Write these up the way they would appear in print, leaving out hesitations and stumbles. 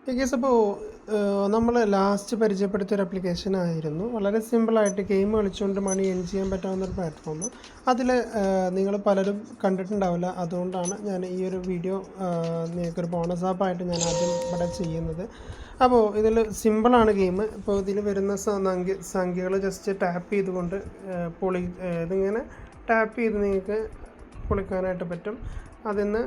Guys അപ്പോൾ നമ്മൾ last പരിചയപ്പെടുത്തിയൊരു application ആയിരുന്നു. വളരെ സിമ്പിളായിട്ട് ഗെയിം കളിച്ചുകൊണ്ട് മണി ഏൺ ചെയ്യാൻ പറ്റാവുന്നൊരു പ്ലാറ്റ്ഫോം. അതിൽ നിങ്ങൾ പലരും കണ്ടിട്ടുണ്ടാവില്ല. അതുകൊണ്ടാണ് ഞാൻ ഈ ഒരു വീഡിയോ നിങ്ങൾക്കൊരു ബോണസ് ആപ്പായിട്ട് ഞാൻ ആദ്യം ഇവിടെ ചെയ്യുന്നത്. അപ്പോൾ ഇതിൽ സിമ്പിളാണ് ഗെയിം. ഇപ്പോൾ ഇതിൽ വരുന്ന സംഖ്യകൾ ജസ്റ്റ് ടാപ്പ് ചെയ്തുകൊണ്ട് ഇതിങ്ങനെ ടാപ്പ് ചെയ്ത് നിങ്ങൾക്ക് പൊളിക്കാനായിട്ട് പറ്റും. അതിന്ന്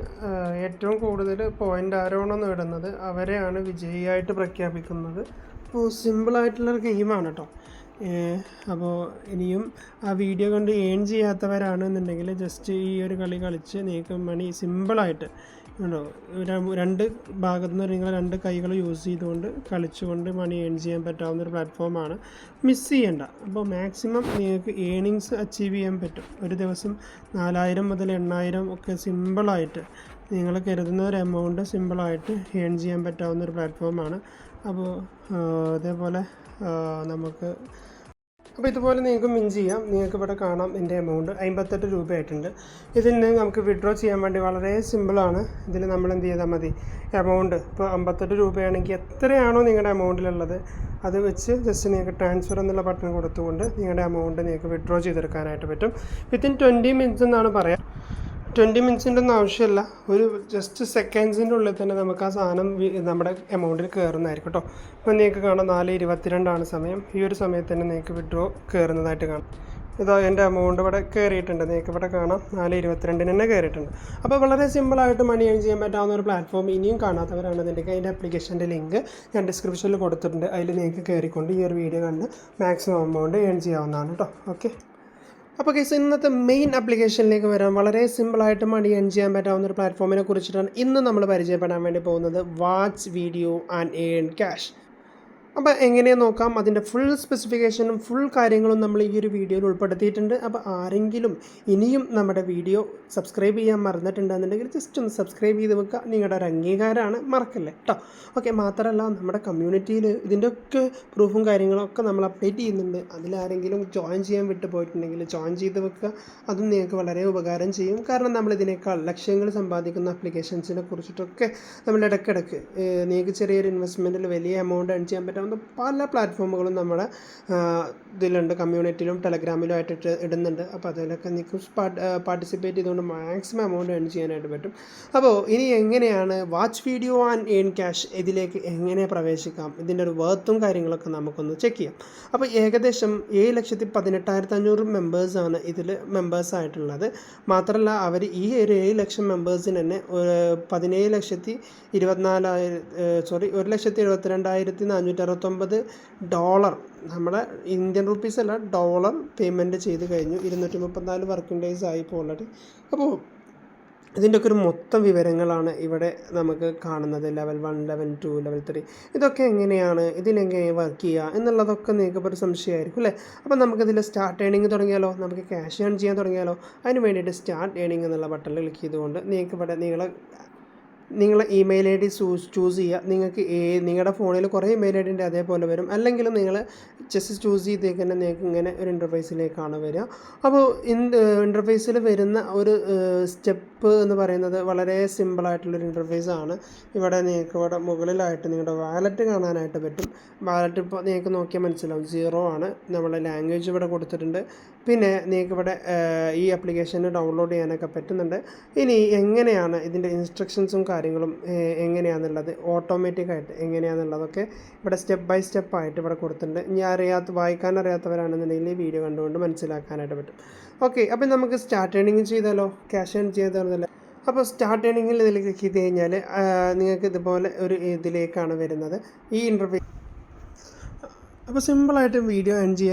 ഏറ്റവും കൂടുതൽ പോയിൻ്റ് ആരാണോ നേടുന്നത് അവരെയാണ് വിജയിയായിട്ട് പ്രഖ്യാപിക്കുന്നത്. അപ്പോൾ സിമ്പിളായിട്ടുള്ളൊരു ഗെയിമാണ് കേട്ടോ. അപ്പോൾ ഇനിയും ആ വീഡിയോ കണ്ട് ഏൺ ചെയ്യാത്തവരാണെന്നുണ്ടെങ്കിൽ ജസ്റ്റ് ഈ ഒരു കളി കളിച്ച് നിങ്ങൾക്ക് മണി സിമ്പിളായിട്ട് ഉണ്ടോ രണ്ട് ഭാഗത്തു നിന്ന് നിങ്ങൾ രണ്ട് കൈകൾ യൂസ് ചെയ്തുകൊണ്ട് കളിച്ചുകൊണ്ട് മണി ഏൺ ചെയ്യാൻ പറ്റാവുന്ന ഒരു പ്ലാറ്റ്ഫോമാണ്. മിസ് ചെയ്യണ്ട. അപ്പോൾ മാക്സിമം നിങ്ങൾക്ക് ഏണിങ്സ് അച്ചീവ് ചെയ്യാൻ പറ്റും. ഒരു ദിവസം 4000 മുതൽ 8000 ഒക്കെ സിമ്പിളായിട്ട് നിങ്ങൾ കരുതുന്ന ഒരു എമൗണ്ട് സിമ്പിളായിട്ട് ഏൺ ചെയ്യാൻ പറ്റാവുന്ന ഒരു പ്ലാറ്റ്ഫോമാണ്. അപ്പോൾ അതേപോലെ നമുക്ക് ഇതുപോലെ നിങ്ങൾക്ക് മിൻ ചെയ്യാം. നിങ്ങൾക്ക് ഇവിടെ കാണാം എൻ്റെ എമൗണ്ട് 58 രൂപയായിട്ടുണ്ട്. ഇതിൽ നിന്ന് നമുക്ക് വിഡ്രോ ചെയ്യാൻ വേണ്ടി വളരെ സിമ്പിളാണ്. ഇതിൽ നമ്മൾ എന്ത് ചെയ്താൽ മതി, എമൗണ്ട് ഇപ്പോൾ 58 രൂപയാണെങ്കിൽ എത്രയാണോ നിങ്ങളുടെ എമൗണ്ടിലുള്ളത് അത് വെച്ച് ജസ്റ്റ് നിങ്ങൾക്ക് ട്രാൻസ്ഫർ എന്നുള്ള ബട്ടൺ കൊടുത്തുകൊണ്ട് നിങ്ങളുടെ എമൗണ്ട് നിങ്ങൾക്ക് വിഡ്രോ ചെയ്തെടുക്കാനായിട്ട് പറ്റും. വിത്തിൻ 20 മിനിറ്റ്സ് എന്നാണ് പറയാം. 20 മിനിറ്റ്സിൻ്റെ ഒന്നും ആവശ്യമില്ല. ഒരു ജസ്റ്റ് സെക്കൻഡ്സിൻ്റെ ഉള്ളിൽ തന്നെ നമുക്ക് ആ സാധനം നമ്മുടെ എമൗണ്ടിൽ കയറുന്നതായിരിക്കും കേട്ടോ. ഇപ്പോൾ നിങ്ങൾക്ക് കാണാം 4:22 സമയം. ഈ ഒരു സമയത്ത് തന്നെ നിങ്ങൾക്ക് വിഡ്രോ കയറുന്നതായിട്ട് കാണാം. ഇതോ എൻ്റെ എമൗണ്ട് ഇവിടെ കയറിയിട്ടുണ്ട്. നിങ്ങൾക്ക് ഇവിടെ കാണാം 4:22 തന്നെ കയറിയിട്ടുണ്ട്. അപ്പോൾ വളരെ സിമ്പിളായിട്ട് മണി ഏൺ ചെയ്യാൻ പറ്റാവുന്ന ഒരു പ്ലാറ്റ്ഫോം ഇനിയും കാണാത്തവരാണെന്നുണ്ടെങ്കിൽ അതിൻ്റെ ആപ്ലിക്കേഷൻ്റെ ലിങ്ക് ഞാൻ ഡിസ്ക്രിപ്ഷനിൽ കൊടുത്തിട്ടുണ്ട്. അതിൽ നിങ്ങൾക്ക് കയറിക്കൊണ്ട് ഈ ഒരു വീഡിയോ കണ്ട് മാക്സിമം എമൗണ്ട് ഏൺ ചെയ്യാവുന്നതാണ് കേട്ടോ. ഓക്കെ, അപ്പോൾ കേസ് ഇന്നത്തെ മെയിൻ ആപ്ലിക്കേഷനിലേക്ക് വരാം. വളരെ സിമ്പിളായിട്ട് മണി ഏൺ ചെയ്യാൻ പറ്റാവുന്ന ഒരു പ്ലാറ്റ്ഫോമിനെ കുറിച്ചിട്ടാണ് ഇന്ന് നമ്മൾ പരിചയപ്പെടാൻ വേണ്ടി പോകുന്നത്. Watch video and earn cash. അപ്പോൾ എങ്ങനെയാണ് നോക്കാം. അതിൻ്റെ ഫുൾ സ്പെസിഫിക്കേഷനും ഫുൾ കാര്യങ്ങളും നമ്മൾ ഈ ഒരു വീഡിയോയിൽ ഉൾപ്പെടുത്തിയിട്ടുണ്ട്. അപ്പോൾ ആരെങ്കിലും ഇനിയും നമ്മുടെ വീഡിയോ സബ്സ്ക്രൈബ് ചെയ്യാൻ മറന്നിട്ടുണ്ടെന്നുണ്ടെങ്കിൽ ജസ്റ്റ് ഒന്ന് സബ്സ്ക്രൈബ് ചെയ്ത് വെക്കുക. നിങ്ങളുടെ ഒരു അംഗീകാരമാണ്, മറക്കല്ലേ കേട്ടോ. ഓക്കെ, മാത്രമല്ല നമ്മുടെ കമ്മ്യൂണിറ്റിയിൽ ഇതിൻ്റെയൊക്കെ പ്രൂഫും കാര്യങ്ങളൊക്കെ നമ്മൾ അപ്ഡേറ്റ് ചെയ്യുന്നുണ്ട്. അതിലാരെങ്കിലും ജോയിൻ ചെയ്യാൻ വിട്ടു പോയിട്ടുണ്ടെങ്കിൽ ജോയിൻ ചെയ്ത് വെക്കുക. അതും നിങ്ങൾക്ക് വളരെ ഉപകാരം ചെയ്യും. കാരണം നമ്മളിതിനേക്കാൾ ലക്ഷ്യങ്ങൾ സമ്പാദിക്കുന്ന ആപ്ലിക്കേഷൻസിനെ കുറിച്ചിട്ടൊക്കെ നമ്മൾ ഇടയ്ക്കിടയ്ക്ക് നിങ്ങൾക്ക് ചെറിയൊരു ഇൻവെസ്റ്റ്മെൻറ്റിൽ വലിയ എമൗണ്ട് ഏൺ ചെയ്യാൻ പറ്റും പല പ്ലാറ്റ്ഫോമുകളും നമ്മുടെ ഇതിലുണ്ട്. കമ്മ്യൂണിറ്റിയിലും ടെലഗ്രാമിലും ആയിട്ട് ഇടുന്നുണ്ട്. അപ്പോൾ അതിലൊക്കെ നിങ്ങൾക്ക് പാർട്ടിസിപ്പേറ്റ് ചെയ്തുകൊണ്ട് മാക്സിമം എമൗണ്ട് ഏൺ ചെയ്യാനായിട്ട് പറ്റും. അപ്പോൾ ഇനി എങ്ങനെയാണ് watch video and earn cash ഇതിലേക്ക് എങ്ങനെ പ്രവേശിക്കാം, ഇതിൻ്റെ ഒരു വർത്തും കാര്യങ്ങളൊക്കെ നമുക്കൊന്ന് ചെക്ക് ചെയ്യാം. അപ്പോൾ ഏകദേശം 7,18,500 മെമ്പേഴ്സാണ് ഇതിൽ മെമ്പേഴ്സായിട്ടുള്ളത്. മാത്രമല്ല അവർ ഈ ഒരു 7 ലക്ഷം മെമ്പേഴ്സിന് തന്നെ $1,72,469 നമ്മുടെ ഇന്ത്യൻ റുപ്പീസ് അല്ല, ഡോളർ പേയ്മെൻറ്റ് ചെയ്ത് കഴിഞ്ഞു. 234 വർക്കിംഗ് ഡേയ്സ് ആയി ഇപ്പോൾ ഓൾറെഡി. അപ്പോൾ ഇതിൻ്റെയൊക്കെ ഒരു മൊത്തം വിവരങ്ങളാണ് ഇവിടെ നമുക്ക് കാണുന്നത്. ലെവൽ 1, ലെവൽ 2, ലെവൽ 3 ഇതൊക്കെ എങ്ങനെയാണ്, ഇതിനെങ്ങനെ വർക്ക് ചെയ്യുക എന്നുള്ളതൊക്കെ നിങ്ങൾക്ക് ഇപ്പോൾ ഒരു സംശയമായിരിക്കും അല്ലേ. അപ്പോൾ നമുക്കിതിൽ സ്റ്റാർട്ട് ഏണിംഗ് തുടങ്ങിയാലോ, നമുക്ക് ക്യാഷ് ഏൺ ചെയ്യാൻ തുടങ്ങിയാലോ. അതിന് വേണ്ടിയിട്ട് സ്റ്റാർട്ട് ഏണിംഗ് എന്നുള്ള ബട്ടണിൽ ക്ലിക്ക് ചെയ്തുകൊണ്ട് നിങ്ങൾക്ക് ഇവിടെ നിങ്ങളെ ഇമെയിൽ ഐ ഡി ചൂസ് ചെയ്യുക. നിങ്ങൾക്ക് നിങ്ങളുടെ ഫോണിൽ കുറേ ഇമെയിൽ ഐ ഡി ഉണ്ട്, അതേപോലെ വരും. അല്ലെങ്കിൽ നിങ്ങൾ ജസ്റ്റ് ചൂസ് ചെയ്തേക്ക് തന്നെ നിങ്ങൾക്ക് ഇങ്ങനെ ഒരു ഇൻ്റർഫേസിലേക്കാണ് വരിക. അപ്പോൾ ഇൻ്റർഫേസിൽ വരുന്ന ഒരു സ്റ്റെപ്പ് എന്ന് പറയുന്നത് വളരെ സിമ്പിളായിട്ടുള്ളൊരു ഇൻ്റർഫേസാണ്. ഇവിടെ നിങ്ങൾക്ക് മുകളിലായിട്ട് നിങ്ങളുടെ വാലറ്റ് കാണാനായിട്ട് പറ്റും. വാലറ്റ് ഇപ്പോൾ നിങ്ങൾക്ക് നോക്കിയാൽ മനസ്സിലാവും 0 ആണ്. നമ്മുടെ ലാംഗ്വേജ് ഇവിടെ കൊടുത്തിട്ടുണ്ട്. പിന്നെ നിങ്ങൾക്ക് ഇവിടെ ഈ ആപ്ലിക്കേഷൻ ഡൗൺലോഡ് ചെയ്യാനൊക്കെ പറ്റുന്നുണ്ട്. ഇനി എങ്ങനെയാണ് ഇതിൻ്റെ ഇൻസ്ട്രക്ഷൻസും കാര്യങ്ങളും എങ്ങനെയാണെന്നുള്ളത് ഓട്ടോമാറ്റിക്കായിട്ട് എങ്ങനെയാണെന്നുള്ളതൊക്കെ ഇവിടെ സ്റ്റെപ്പ് ബൈ സ്റ്റെപ്പായിട്ട് ഇവിടെ കൊടുത്തിട്ടുണ്ട്. ഇനി വായിക്കാൻ അറിയാത്തവരാണെന്നുണ്ടെങ്കിൽ ഈ വീഡിയോ കണ്ടുകൊണ്ട് മനസ്സിലാക്കാനായിട്ട് പറ്റും. ഓക്കെ, അപ്പം നമുക്ക് സ്റ്റാർട്ട് ഏണിംഗ് ചെയ്താലോ, ക്യാഷ് ഏൺ ചെയ്താലോ. അപ്പോൾ സ്റ്റാർട്ട് ഏണിംഗിൽ ഇതിൽ ക്ലിക്ക് ചെയ്ത് കഴിഞ്ഞാൽ നിങ്ങൾക്ക് ഇതുപോലെ ഒരു ഇതിലേക്കാണ് വരുന്നത് ഈ ഇൻ്റർഫേസ്. അപ്പോൾ സിമ്പിളായിട്ട് വീഡിയോ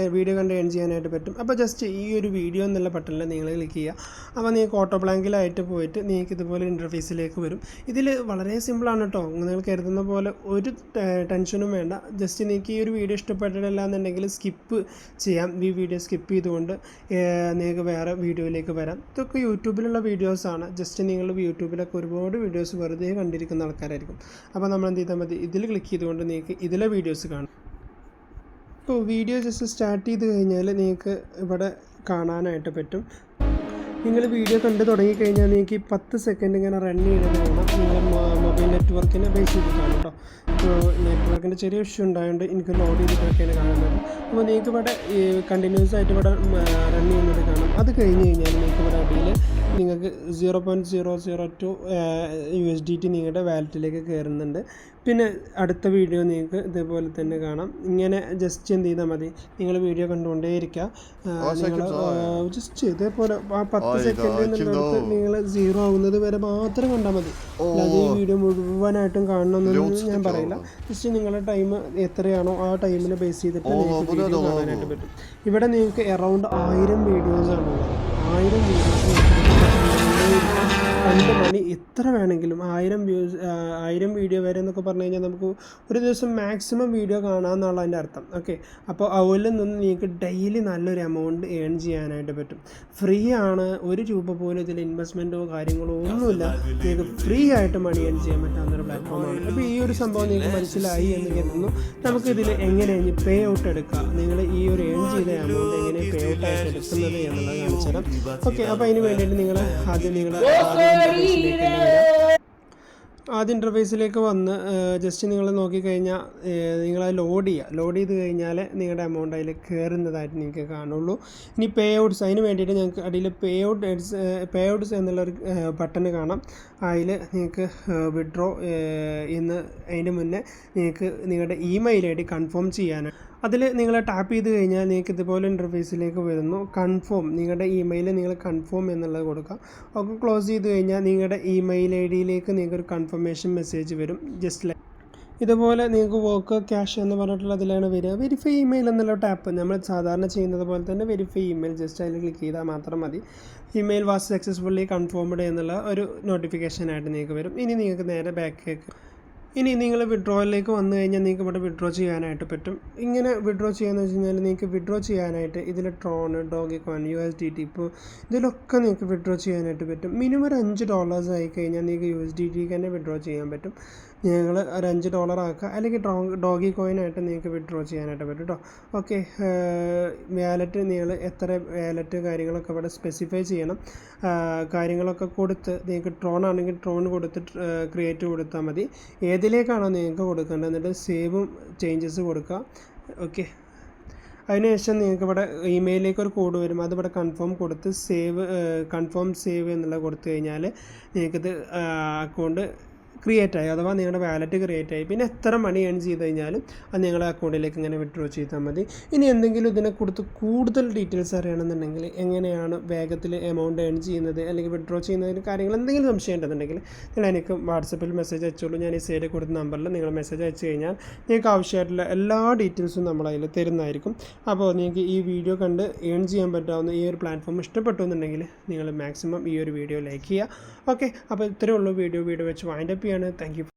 കണ്ട് ഏൺ ചെയ്യാനായിട്ട് പറ്റും. അപ്പോൾ ജസ്റ്റ് ഈ ഒരു വീഡിയോ എന്നുള്ള ബട്ടണിൽ നിങ്ങൾ ക്ലിക്ക് ചെയ്യുക. അപ്പോൾ നിങ്ങൾക്ക് ഓട്ടോ ബ്ലാങ്കിലായിട്ട് പോയിട്ട് നിങ്ങൾക്ക് ഇതുപോലെ ഇൻ്റർഫേസിലേക്ക് വരും. ഇതിൽ വളരെ സിമ്പിളാണ് കേട്ടോ. നിങ്ങൾ കരുതുന്ന പോലെ ഒരു ടെൻഷനും വേണ്ട. ജസ്റ്റ് നിങ്ങൾക്ക് ഈ ഒരു വീഡിയോ ഇഷ്ടപ്പെട്ടിട്ടില്ല എന്നുണ്ടെങ്കിൽ സ്കിപ്പ് ചെയ്യാം. ഈ വീഡിയോ സ്കിപ്പ് ചെയ്തുകൊണ്ട് നിങ്ങൾക്ക് വേറെ വീഡിയോയിലേക്ക് വരാം. ഇതൊക്കെ യൂട്യൂബിലുള്ള വീഡിയോസാണ്. ജസ്റ്റ് നിങ്ങൾ യൂട്യൂബിലൊക്കെ ഒരുപാട് വീഡിയോസ് വെറുതെ കണ്ടിരിക്കുന്ന ആൾക്കാരായിരിക്കും. അപ്പോൾ നമ്മൾ എന്ത് ചെയ്താൽ മതി, ഇതിൽ ക്ലിക്ക് ചെയ്തുകൊണ്ട് നിങ്ങൾക്ക് ഇതിലെ വീഡിയോസ് കാണാം. ഇപ്പോൾ വീഡിയോ ജസ്റ്റ് സ്റ്റാർട്ട് ചെയ്ത് കഴിഞ്ഞാൽ നിങ്ങൾക്ക് ഇവിടെ കാണാനായിട്ട് പറ്റും. നിങ്ങൾ വീഡിയോ കണ്ട് തുടങ്ങിക്കഴിഞ്ഞാൽ നിങ്ങൾക്ക് ഈ 10 സെക്കൻഡ് ഇങ്ങനെ റൺ ചെയ്യുന്നത് കാണാം. നിങ്ങളുടെ മൊബൈൽ നെറ്റ്വർക്കിനെ ബേസ് ചെയ്തിട്ടാണ് കേട്ടോ. ഇപ്പോൾ നെറ്റ്വർക്കിൻ്റെ ചെറിയ ഇഷ്യൂ ഉണ്ടായതുകൊണ്ട് എനിക്ക് ലോഡ് ചെയ്തിട്ടൊക്കെയാണ് കാണുന്നത്. അപ്പോൾ നിങ്ങൾക്ക് ഇവിടെ കണ്ടിന്യൂസ് ആയിട്ട് ഇവിടെ റൺ ചെയ്യുന്നത് കാണാം. അത് കഴിഞ്ഞ് കഴിഞ്ഞാൽ നിങ്ങൾക്ക് ഇവിടെ അടിയിൽ നിങ്ങൾക്ക് 0.002 USDT നിങ്ങളുടെ വാലറ്റിലേക്ക് കയറുന്നുണ്ട്. പിന്നെ അടുത്ത വീഡിയോ നിങ്ങൾക്ക് ഇതേപോലെ തന്നെ കാണാം. ഇങ്ങനെ ജസ്റ്റ് എന്ത് ചെയ്താൽ മതി, നിങ്ങൾ വീഡിയോ കണ്ടുകൊണ്ടേയിരിക്കുക. നിങ്ങൾ ജസ്റ്റ് ഇതേപോലെ ആ 10 സെക്കൻഡ് എന്നുള്ളത് നിങ്ങൾ 0 ആവുന്നത് വരെ മാത്രം കണ്ടാൽ മതി. അല്ലാതെ ഈ വീഡിയോ മുഴുവനായിട്ടും കാണണമെന്നൊന്നും ഞാൻ പറയില്ല. ജസ്റ്റ് നിങ്ങളുടെ ടൈം എത്രയാണോ ആ ടൈമിനെ ബേസ് ചെയ്തിട്ട് നിങ്ങൾക്ക് വീഡിയോ കാണാനായിട്ട് പറ്റും. ഇവിടെ നിങ്ങൾക്ക് അറൗണ്ട് 1000 വീഡിയോസാണുള്ളത്. 1000 വീഡിയോസ് 2 മണി എത്ര വേണമെങ്കിലും 1000 വീഡിയോ വരെ എന്നൊക്കെ പറഞ്ഞു കഴിഞ്ഞാൽ നമുക്ക് ഒരു ദിവസം മാക്സിമം വീഡിയോ കാണാമെന്നുള്ള അതിൻ്റെ അർത്ഥം. ഓക്കെ, അപ്പോൾ അതിൽ നിന്ന് നിങ്ങൾക്ക് ഡെയിലി നല്ലൊരു എമൗണ്ട് ഏൺ ചെയ്യാനായിട്ട് പറ്റും. ഫ്രീ ആണ്, 1 രൂപ പോലും ഇതിൽ ഇൻവെസ്റ്റ്മെൻറ്റോ കാര്യങ്ങളോ ഒന്നുമില്ല. നിങ്ങൾക്ക് ഫ്രീ ആയിട്ട് മണി ഏൺ ചെയ്യാൻ പറ്റാവുന്നൊരു പ്ലാറ്റ്ഫോമാണ്. അപ്പോൾ ഈ ഒരു സംഭവം നിങ്ങൾക്ക് മനസ്സിലായി എന്ന് കരുതുന്നു. നമുക്കിതിൽ എങ്ങനെയാണ് പേ ഔട്ട് എടുക്കുക, നിങ്ങൾ ഈ ഒരു ഏൺ ചെയ്ത എമൗണ്ട് എങ്ങനെ പേ ഔട്ട് ആയിട്ട് എടുക്കുന്നത് എന്നുള്ളത് കാണിച്ചു തരാം. ഓക്കെ, അപ്പോൾ അതിന് വേണ്ടിയിട്ട് നിങ്ങൾ ആദ്യം ആദ്യ ഇൻ്റർഫേസിലേക്ക് വന്ന് ജസ്റ്റ് നിങ്ങൾ നോക്കിക്കഴിഞ്ഞാൽ നിങ്ങൾ ലോഡ് ചെയ്ത് കഴിഞ്ഞാൽ നിങ്ങളുടെ എമൗണ്ട് അതിൽ കയറുന്നതായിട്ട് നിങ്ങൾക്ക് കാണുള്ളൂ. ഇനി പേ ഔട്ട്സ്, അതിന് വേണ്ടിയിട്ട് ഞങ്ങൾക്ക് അടിയിൽ പേ ഔട്ട്സ് എന്നുള്ളൊരു ബട്ടൺ കാണാം. അതിൽ നിങ്ങൾക്ക് വിഡ്രോ എന്ന് അതിൻ്റെ മുന്നേ നിങ്ങൾക്ക് നിങ്ങളുടെ ഇമെയിൽ ID കൺഫേം ചെയ്യാനാണ്. അതിൽ നിങ്ങൾ ടാപ്പ് ചെയ്ത് കഴിഞ്ഞാൽ നിങ്ങൾക്ക് ഇതുപോലെ ഇൻ്റർഫേസിലേക്ക് വരുന്നു. കൺഫേം, നിങ്ങളുടെ ഇമെയിൽ നിങ്ങൾ കൺഫേം എന്നുള്ളത് കൊടുക്കാം. ഒക്കെ ക്ലോസ് ചെയ്ത് കഴിഞ്ഞാൽ നിങ്ങളുടെ ഇമെയിൽ IDയിലേക്ക് നിങ്ങൾക്ക് ഒരു കൺഫർമേഷൻ മെസ്സേജ് വരും. ജസ്റ്റ് ലൈക്ക് ഇതുപോലെ നിങ്ങൾക്ക് വർക്ക് ക്യാഷ് എന്ന് പറഞ്ഞിട്ടുള്ളതിലാണ് വരിക. വെരിഫൈ ഇമെയിൽ എന്നുള്ള ടാപ്പ് നമ്മൾ സാധാരണ ചെയ്യുന്നത് പോലെ തന്നെ വെരിഫൈ ഇമെയിൽ ജസ്റ്റ് അതിൽ ക്ലിക്ക് ചെയ്താൽ മാത്രം മതി. ഇമെയിൽ വാസ് സക്സസ്ഫുള്ളി കൺഫേംഡ് എന്നുള്ള ഒരു നോട്ടിഫിക്കേഷനായിട്ട് നിങ്ങൾക്ക് വരും. ഇനി നിങ്ങൾക്ക് നേരെ ബാക്കിലേക്ക് ഇനി നിങ്ങൾ വിഡ്രോയിലേക്ക് വന്നു കഴിഞ്ഞാൽ നിങ്ങൾക്ക് ഇവിടെ വിഡ്രോ ചെയ്യാനായിട്ട് പറ്റും. ഇങ്ങനെ വിഡ്രോ ചെയ്യാന്ന് വെച്ച് കഴിഞ്ഞാൽ നിങ്ങൾക്ക് വിഡ്രോ ചെയ്യാനായിട്ട് ഇതിൽ ട്രോൺ, ഡോഗി കോയിൻ, USDT ഇപ്പോൾ ഇതിലൊക്കെ നിങ്ങൾക്ക് വിഡ്രോ ചെയ്യാനായിട്ട് പറ്റും. മിനിമം ഒരു $5 ആയി കഴിഞ്ഞാൽ നിങ്ങൾക്ക് USDT തന്നെ വിഡ്രോ ചെയ്യാൻ പറ്റും. നിങ്ങൾ ഒരു $5 ആക്കുക, അല്ലെങ്കിൽ ഡോഗി കോയിനായിട്ട് നിങ്ങൾക്ക് വിഡ്രോ ചെയ്യാനായിട്ട് പറ്റും കേട്ടോ. ഓക്കെ, വാലറ്റ് നിങ്ങൾ എത്ര വാലറ്റ് കാര്യങ്ങളൊക്കെ ഇവിടെ സ്പെസിഫൈ ചെയ്യണം. കാര്യങ്ങളൊക്കെ കൊടുത്ത് നിങ്ങൾക്ക് ട്രോൺ ആണെങ്കിൽ ട്രോൺ കൊടുത്ത് ക്രിയേറ്റ് കൊടുത്താൽ മതി. ഏതിലേക്കാണോ നിങ്ങൾക്ക് കൊടുക്കേണ്ടത് എന്നിട്ട് സേവും ചേഞ്ചസ് കൊടുക്കുക. ഓക്കെ, അതിനുശേഷം നിങ്ങൾക്ക് ഇവിടെ ഇമെയിലിലേക്ക് ഒരു കോഡ് വരും. അതിവിടെ കൺഫേം കൊടുത്ത് കൺഫേം സേവ് എന്നുള്ളത് കൊടുത്തു കഴിഞ്ഞാൽ നിങ്ങൾക്കിത് അക്കൗണ്ട് ക്രിയേറ്റ് ആയി, അഥവാ നിങ്ങളുടെ വാലറ്റ് ക്രിയേറ്റ് ആയി. പിന്നെ എത്ര മണി ഏൺ ചെയ്ത് കഴിഞ്ഞാലും അത് നിങ്ങളുടെ അക്കൗണ്ടിലേക്ക് ഇങ്ങനെ വിഡ്രോ ചെയ്താൽ മതി. ഇനി എന്തെങ്കിലും ഇതിനെക്കുറിച്ച് കൂടുതൽ ഡീറ്റെയിൽസ് അറിയണമെന്നുണ്ടെങ്കിൽ, എങ്ങനെയാണ് വേഗത്തിൽ എമൗണ്ട് ഏൺ ചെയ്യുന്നത് അല്ലെങ്കിൽ വിഡ്രോ ചെയ്യുന്നതിന് കാര്യങ്ങൾ എന്തെങ്കിലും സംശയം ഉണ്ടെന്നുണ്ടെങ്കിൽ നിങ്ങൾ എനിക്ക് വാട്സപ്പിൽ മെസ്സേജ് അയച്ചോളൂ. ഞാൻ ഈ സൈഡിൽ കൊടുത്ത നമ്പറിൽ നിങ്ങൾ മെസ്സേജ് അയച്ചു കഴിഞ്ഞാൽ നിങ്ങൾക്ക് ആവശ്യമായിട്ടുള്ള എല്ലാ ഡീറ്റെയിൽസും നമ്മൾ അതിൽ തരുന്നതായിരിക്കും. അപ്പോൾ നിങ്ങൾക്ക് ഈ വീഡിയോ കണ്ട് ഏൺ ചെയ്യാൻ പറ്റാവുന്ന ഈ ഒരു പ്ലാറ്റ്ഫോം ഇഷ്ടപ്പെട്ടു എന്നുണ്ടെങ്കിൽ നിങ്ങൾ മാക്സിമം ഈ ഒരു വീഡിയോ ലൈക്ക് ചെയ്യുക. ഓക്കെ, അപ്പോൾ ഇത്രയേ ഉള്ളൂ വീഡിയോ വെച്ച് വൈൻഡപ്പ് ചെയ്യാണ്. Thank you.